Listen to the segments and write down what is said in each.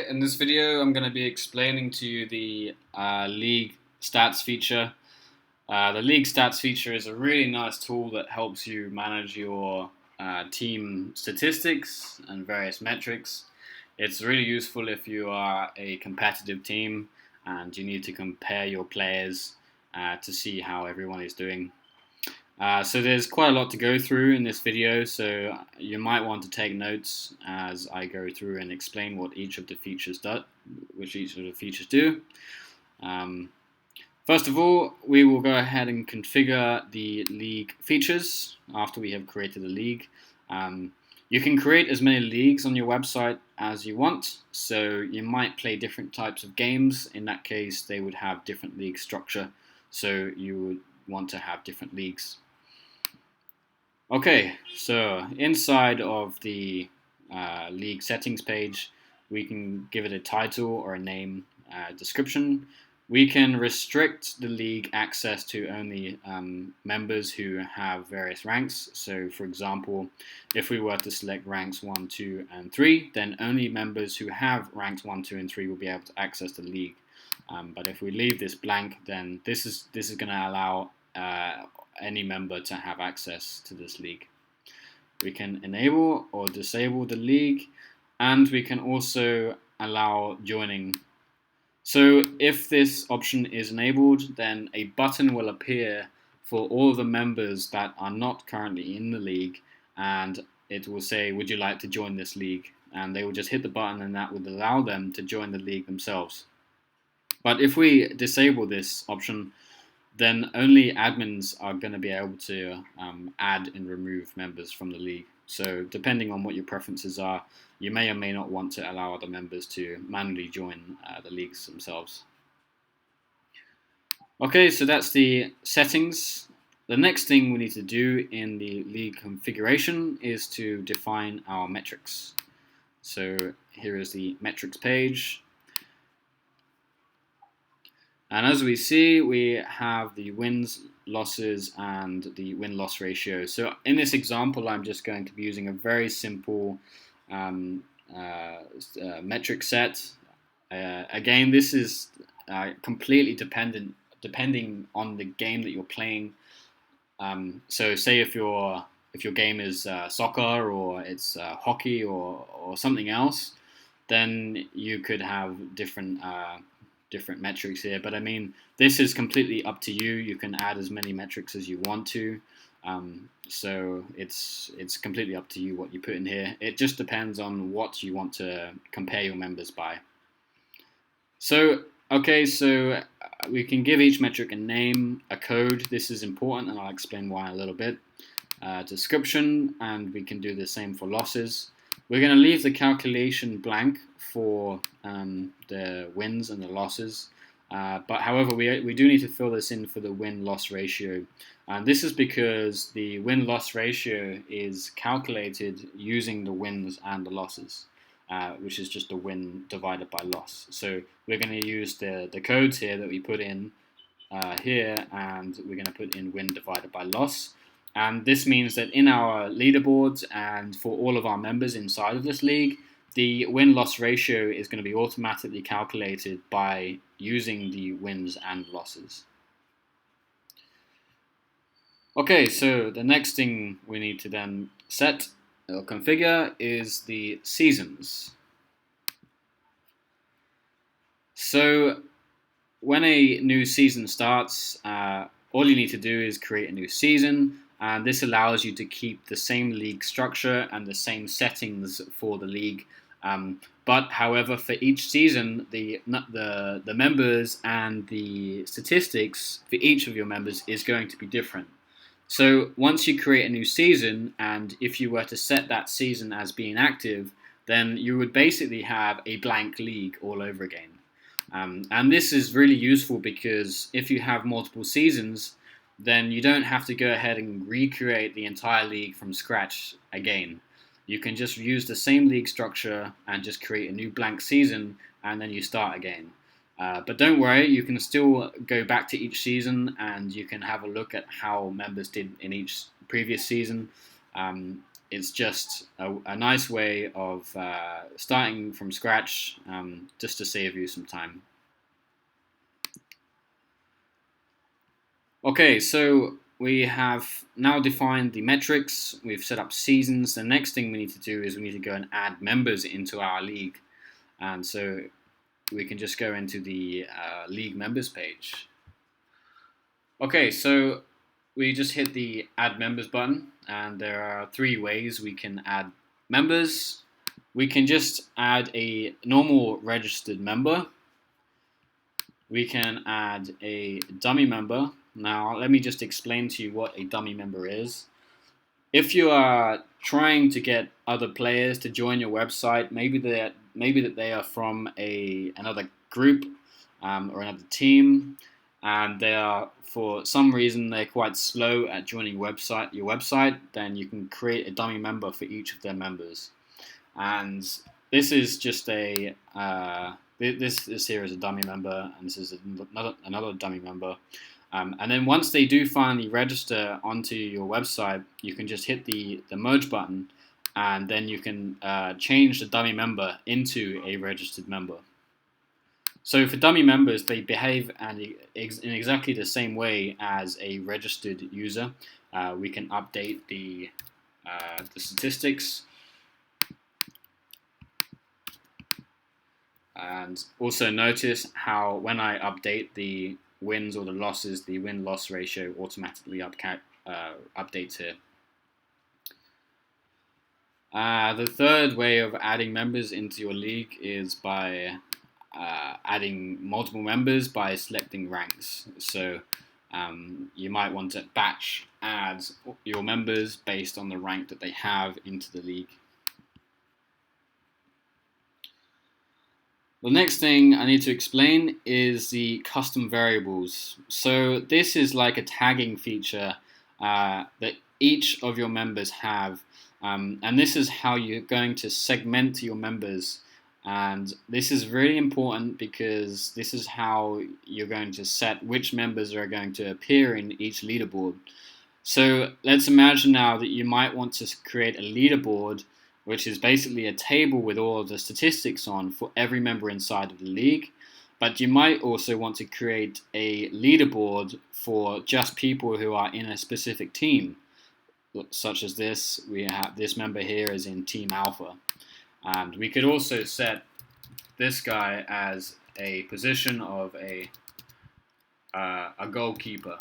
in this video I'm going to be explaining to you the League Stats feature. The League Stats feature is a really nice tool that helps you manage your team statistics and various metrics. It's really useful if you are a competitive team and you need to compare your players to see how everyone is doing. So there's quite a lot to go through in this video, so you might want to take notes as I go through and explain what each of the features do. First of all, we will go ahead and configure the league features after we have created a league. You can create as many leagues on your website as you want, so you might play different types of games. In that case, they would have different league structure, so you would want to have different leagues. Okay, so inside of the league settings page, we can give it a title or a name, description. We can restrict the league access to only members who have various ranks. So, for example, if we were to select ranks 1, 2, and 3, then only members who have ranks 1, 2, and 3 will be able to access the league. But if we leave this blank, then this is going to allow any member to have access to this league. We can enable or disable the league, and we can also allow joining. So if this option is enabled, then a button will appear for all of the members that are not currently in the league, and it will say, would you like to join this league? And they will just hit the button, and that would allow them to join the league themselves. But if we disable this option, then only admins are going to be able to add and remove members from the league. So depending on what your preferences are, you may or may not want to allow other members to manually join the leagues themselves. Okay, so that's the settings. The next thing we need to do in the league configuration is to define our metrics. So here is the metrics page. And as we see, we have the wins, losses, and the win-loss ratio. So in this example, I'm just going to be using a very simple metric set. Again, this is completely depending on the game that you're playing. So say if your game is soccer or it's hockey or something else, then you could have different metrics here, but I mean, this is completely up to you. You can add as many metrics as you want to, so it's completely up to you what you put in here. It just depends on what you want to compare your members by. So okay, so we can give each metric a name, a code. This is important, and I'll explain why in a little bit. Description, and we can do the same for losses. We're going to leave the calculation blank for the wins and the losses, but however we do need to fill this in for the win-loss ratio, and this is because the win-loss ratio is calculated using the wins and the losses, which is just the win divided by loss. So we're going to use the codes here that we put in here, and we're going to put in win divided by loss. And this means that in our leaderboards and for all of our members inside of this league, the win-loss ratio is going to be automatically calculated by using the wins and losses. Okay, so the next thing we need to then set or configure is the seasons. So when a new season starts, all you need to do is create a new season, and this allows you to keep the same league structure and the same settings for the league. But however, for each season, the members and the statistics for each of your members is going to be different. So once you create a new season, and if you were to set that season as being active, then you would basically have a blank league all over again. And this is really useful because if you have multiple seasons, then you don't have to go ahead and recreate the entire league from scratch again. You can just use the same league structure and just create a new blank season, and then you start again. But don't worry, you can still go back to each season and you can have a look at how members did in each previous season. it's just a nice way of starting from scratch, just to save you some time. Okay, so we have now defined the metrics, we've set up seasons. The next thing we need to do is we need to go and add members into our league. And so we can just go into the league members page. Okay, so we just hit the add members button, and there are 3 ways we can add members. We can just add a normal registered member. We can add a dummy member. Now, let me just explain to you what a dummy member is. If you are trying to get other players to join your website, maybe that they are from another group or another team, and they are, for some reason, they're quite slow at joining your website, then you can create a dummy member for each of their members. And this is just this here is a dummy member, and this is another dummy member. And then once they do finally register onto your website, you can just hit the merge button, and then you can change the dummy member into a registered member. So for dummy members, they behave in exactly the same way as a registered user. We can update the statistics, and also notice how when I update the wins or the losses, the win-loss ratio automatically updates here. The third way of adding members into your league is by adding multiple members by selecting ranks. So you might want to batch add your members based on the rank that they have into the league. The next thing I need to explain is the custom variables. So this is like a tagging feature that each of your members have, and this is how you're going to segment your members. And this is really important because this is how you're going to set which members are going to appear in each leaderboard. So let's imagine now that you might want to create a leaderboard, which is basically a table with all of the statistics on for every member inside of the league. But you might also want to create a leaderboard for just people who are in a specific team, such as this. We have this member here is in Team Alpha. And we could also set this guy as a position of a goalkeeper.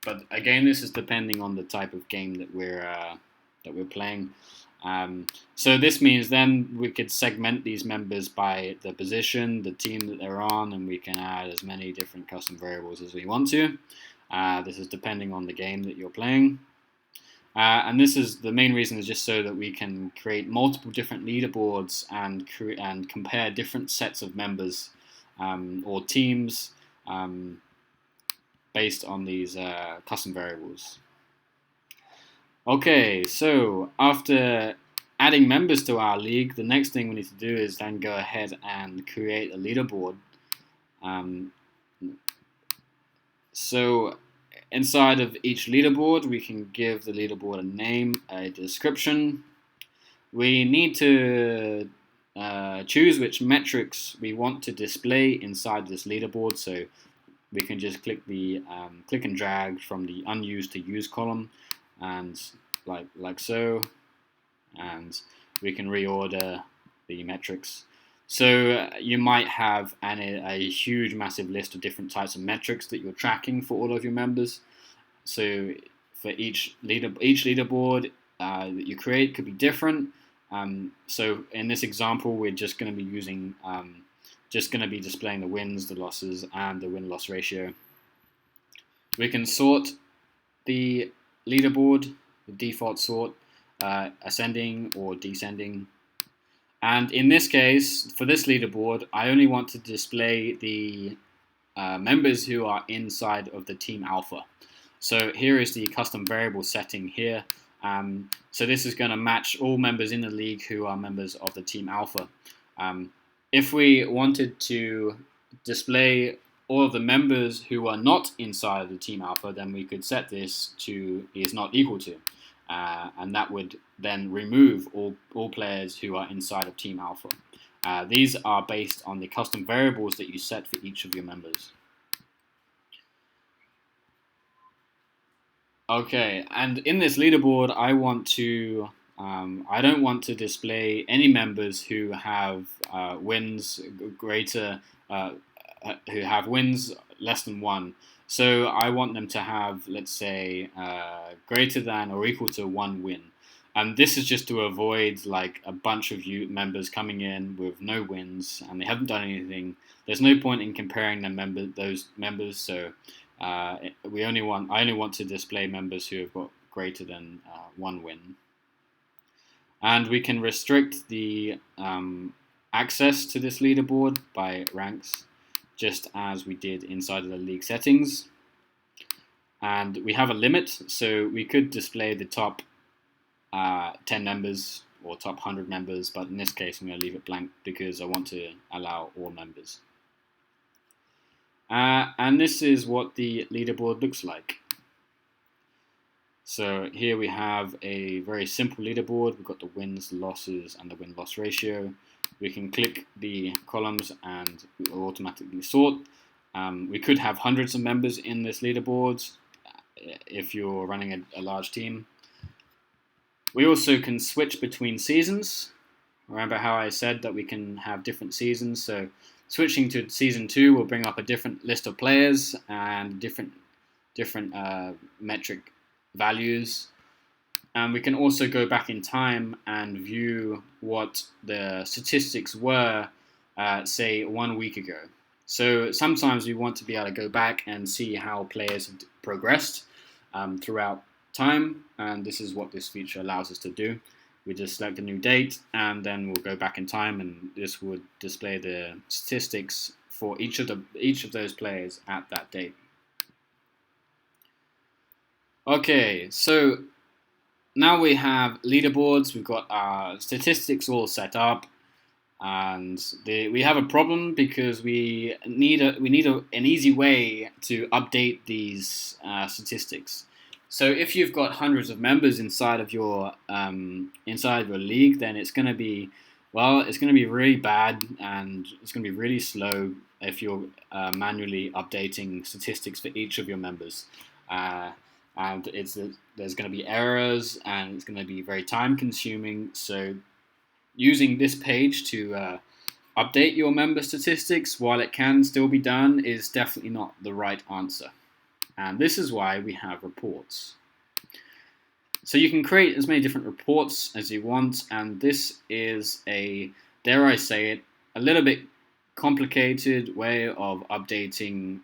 But again, this is depending on the type of game that we're playing. So this means then we could segment these members by the position, the team that they're on, and we can add as many different custom variables as we want to. This is depending on the game that you're playing. And this is the main reason is just so that we can create multiple different leaderboards and compare different sets of members or teams based on these custom variables. Okay, so after adding members to our league, the next thing we need to do is then go ahead and create a leaderboard. So inside of each leaderboard, we can give the leaderboard a name, a description. We need to choose which metrics we want to display inside this leaderboard. So we can just click and drag from the unused to used column, and like so, and we can reorder the metrics. So you might have a huge, massive list of different types of metrics that you're tracking for all of your members. So for each leaderboard that you create could be different. So in this example, we're just going to be using, displaying the wins, the losses, and the win-loss ratio. We can sort the leaderboard, the default sort, ascending or descending. And in this case, for this leaderboard, I only want to display the members who are inside of the Team Alpha. So here is the custom variable setting here. So this is going to match all members in the league who are members of the Team Alpha. If we wanted to display all of the members who are not inside of the Team Alpha, then we could set this to is not equal to. and that would then remove all players who are inside of Team Alpha. These are based on the custom variables that you set for each of your members. Okay, and in this leaderboard, I don't want to display any members who have wins greater, who have wins less than 1. So I want them to have, let's say, greater than or equal to 1 win. And this is just to avoid like a bunch of you members coming in with no wins and they haven't done anything. There's no point in comparing those members. So I only want to display members who have got greater than 1 win. And we can restrict the access to this leaderboard by ranks, just as we did inside of the league settings. And we have a limit, so we could display the top 10 members or top 100 members, but in this case I'm going to leave it blank because I want to allow all members. And this is what the leaderboard looks like. So here we have a very simple leaderboard. We've got the wins, the losses, and the win-loss ratio. We can click the columns and it will automatically sort. We could have hundreds of members in this leaderboard if you're running a large team. We also can switch between seasons. Remember how I said that we can have different seasons? So switching to season 2 will bring up a different list of players and different metric values. And we can also go back in time and view what the statistics were, say, 1 week ago. So sometimes we want to be able to go back and see how players have progressed throughout time, and this is what this feature allows us to do. We just select a new date, and then we'll go back in time, and this would display the statistics for each of those players at that date. Okay, so now we have leaderboards. We've got our statistics all set up, and we have a problem because we need an easy way to update these statistics. So if you've got hundreds of members inside of your league, then it's going to be really bad and it's going to be really slow if you're manually updating statistics for each of your members. And there's going to be errors and it's going to be very time consuming. So using this page to update your member statistics while it can still be done is definitely not the right answer. And this is why we have reports. So you can create as many different reports as you want, and this is dare I say it, a little bit complicated way of updating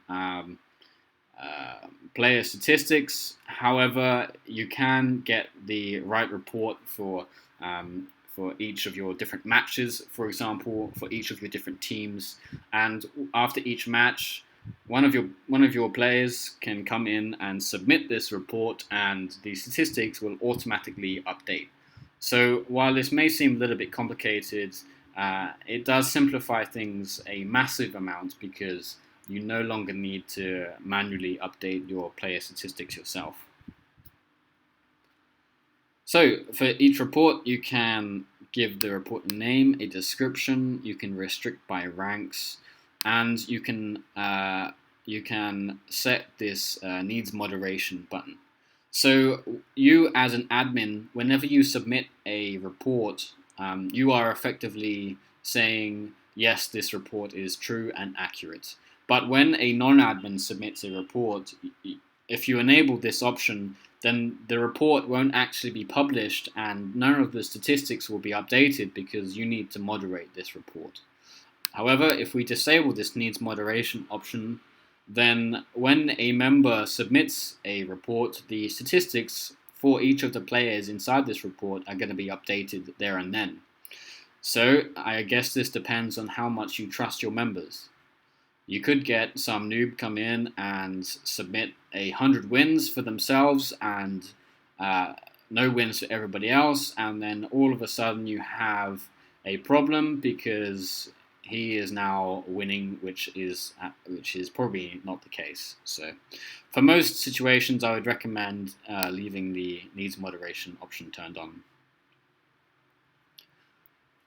player statistics. However, you can get the right report for each of your different matches, for example, for each of your different teams, and after each match, one of your players can come in and submit this report, and the statistics will automatically update. So while this may seem a little bit complicated, it does simplify things a massive amount because you no longer need to manually update your player statistics yourself. So for each report, you can give the report a name, a description, you can restrict by ranks, and you can set this needs moderation button. So you as an admin, whenever you submit a report, you are effectively saying, yes, this report is true and accurate. But when a non-admin submits a report, if you enable this option, then the report won't actually be published and none of the statistics will be updated because you need to moderate this report. However, if we disable this needs moderation option, then when a member submits a report, the statistics for each of the players inside this report are going to be updated there and then. So I guess this depends on how much you trust your members. You could get some noob come in and submit 100 wins for themselves and no wins for everybody else, and then all of a sudden you have a problem because he is now winning, which is probably not the case. So, for most situations, I would recommend leaving the needs moderation option turned on.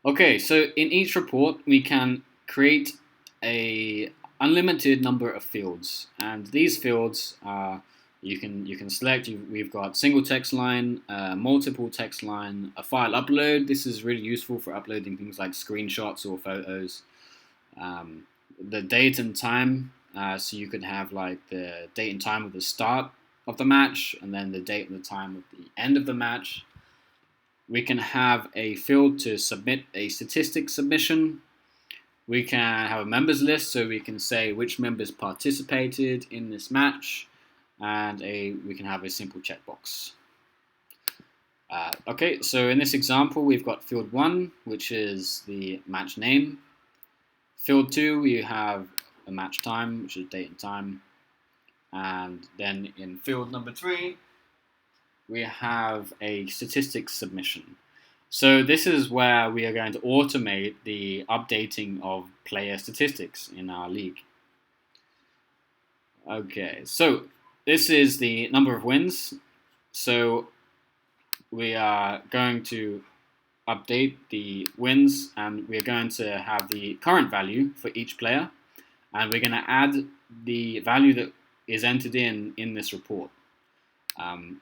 Okay, so in each report, we can create a unlimited number of fields, and these fields are you can select. We've got single text line, multiple text line, a file upload. This is really useful for uploading things like screenshots or photos. The date and time, so you could have like the date and time of the start of the match, and then the date and the time of the end of the match. We can have a field to submit a statistics submission. We can have a members list, so we can say which members participated in this match, and we can have a simple checkbox. Okay, so in this example, we've got field 1, which is the match name. Field 2, we have a match time, which is date and time. And then in field number 3, we have a statistics submission. So this is where we are going to automate the updating of player statistics in our league. Okay, so this is the number of wins. So we are going to update the wins, and we're going to have the current value for each player, and we're going to add the value that is entered in this report.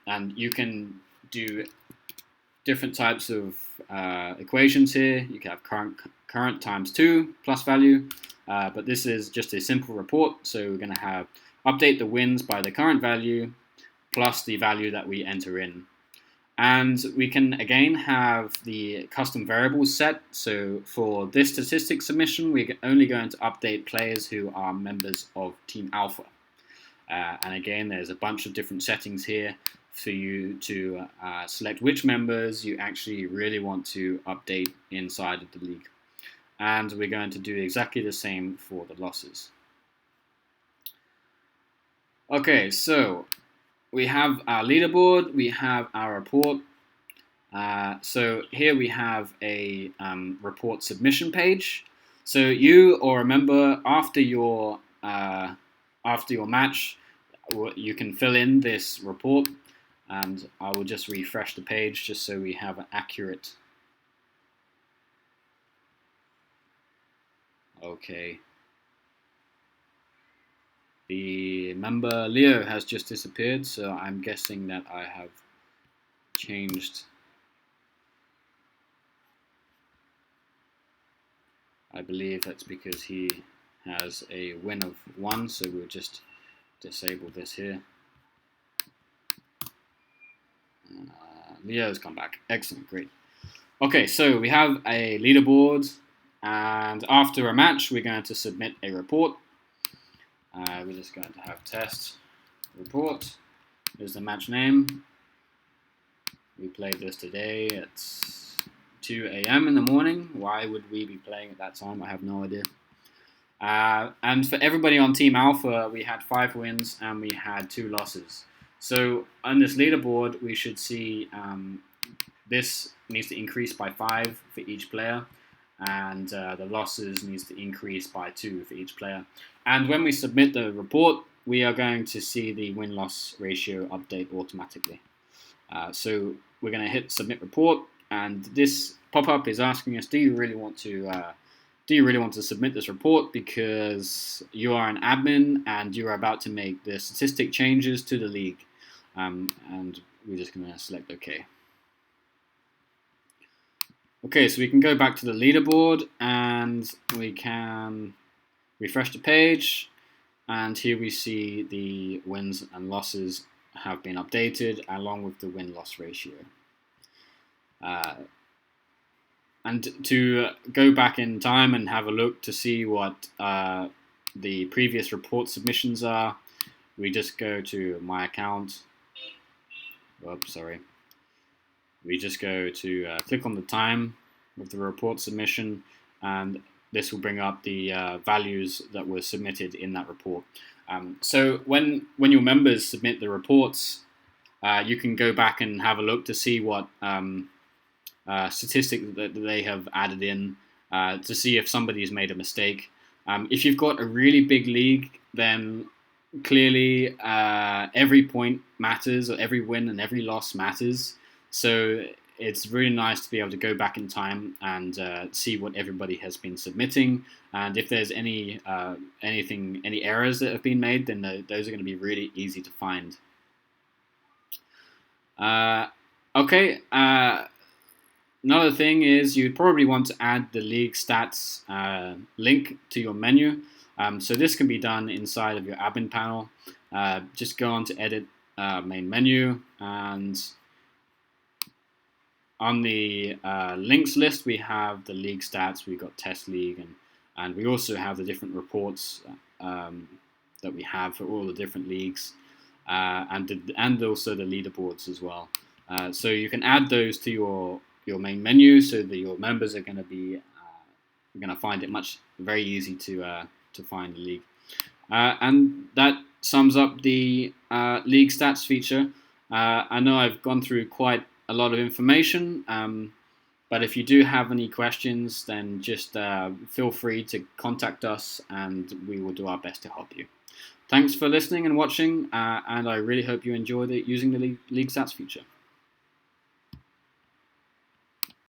And you can do different types of equations here. You can have current times 2 plus value, but this is just a simple report. So we're going to have update the wins by the current value plus the value that we enter in. And we can again have the custom variables set. So for this statistics submission, we're only going to update players who are members of Team Alpha. And again, there's a bunch of different settings here for you to select which members you actually really want to update inside of the league. And we're going to do exactly the same for the losses. Okay, so we have our leaderboard, we have our report. So here we have a report submission page. So you or a member after your match, you can fill in this report, and I will just refresh the page just so we have an accurate. Okay. The member Leo has just disappeared, so I'm guessing that I have changed. I believe that's because he has a win of 1, so we'll just disable this here. Leo's come back. Excellent, great. Okay, so we have a leaderboard, and after a match, we're going to submit a report. We're just going to have test report. Here's the match name. We played this today at 2 a.m. in the morning. Why would we be playing at that time? I have no idea. And for everybody on Team Alpha, we had 5 wins and we had 2 losses. So on this leaderboard, we should see this needs to increase by 5 for each player, and the losses needs to increase by 2 for each player. And when we submit the report, we are going to see the win-loss ratio update automatically. So we're going to hit submit report, and this pop-up is asking us, do you really want to submit this report because you are an admin and you are about to make the statistic changes to the league? And we're just going to select OK. Okay, so we can go back to the leaderboard and we can refresh the page, and here we see the wins and losses have been updated along with the win-loss ratio. And to go back in time and have a look to see what the previous report submissions are, we just go to my account. Oops, sorry. We just go to click on the time of the report submission, and this will bring up the values that were submitted in that report. So when your members submit the reports, you can go back and have a look to see what statistics that they have added in, to see if somebody's made a mistake. If you've got a really big league, then clearly every point matters, or every win and every loss matters. So it's really nice to be able to go back in time and see what everybody has been submitting, and if there's any errors that have been made, then those are going to be really easy to find. Okay. Another thing is you'd probably want to add the league stats link to your menu. So this can be done inside of your admin panel. Just go on to edit main menu, and on the links list we have the league stats. We've got test league, and we also have the different reports that we have for all the different leagues, and also the leaderboards as well. So you can add those to your main menu, so that your members are going to find it very easy to find the league. And that sums up the league stats feature. I know I've gone through quite a lot of information, but if you do have any questions, then just feel free to contact us, and we will do our best to help you. Thanks for listening and watching, and I really hope you enjoy using the league stats feature.